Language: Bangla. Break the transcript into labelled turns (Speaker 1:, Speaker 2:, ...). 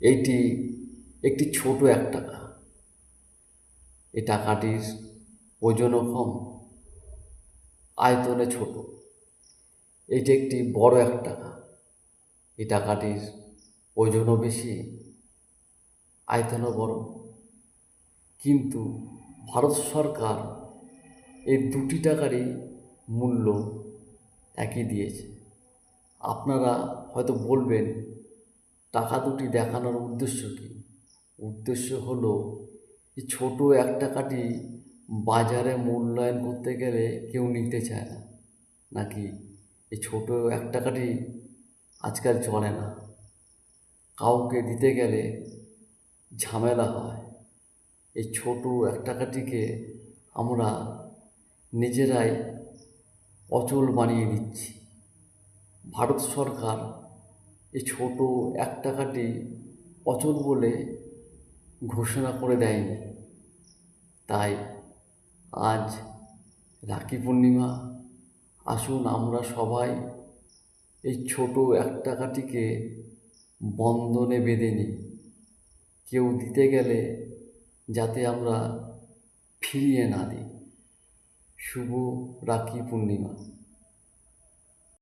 Speaker 1: এইটি একটি ছোট 1 টাকা। এই টাকাটির ওজনও কম, আয়তনে ছোট। এইটি একটি বড় 1 টাকা। এই টাকাটির ওজনও বেশি, আয়তনও বড়। কিন্তু ভারত সরকার এই দুটি টাকারই মূল্য একই দিয়েছে। আপনারা হয়তো বলবেন, টাকা দুটি দেখানোর উদ্দেশ্য কী? উদ্দেশ্য হলো এই ছোট 1 টাকাটি বাজারে মূল্যায়ন করতে গেলে কেউ নিতে চায় না, নাকি এই ছোট 1 টাকাটি আজকাল চলে না, কাউকে দিতে গেলে ঝামেলা হয়। এই ছোট 1 টাকাটিকে আমরা নিজেরাই অচল বানিয়ে দিচ্ছি। ভারত সরকার এই ছোট 1 টাকাটি অচল বলে ঘোষণা করে দেয়নি। তাই আজ রাখি পূর্ণিমা, আসুন আমরা সবাই এই ছোট 1 টাকাটিকে বন্ধনে বেঁধে নিই। কেউ দিতে গেলে যাতে আমরা ফিরিয়ে না দিই। শুভ রাখি পূর্ণিমা।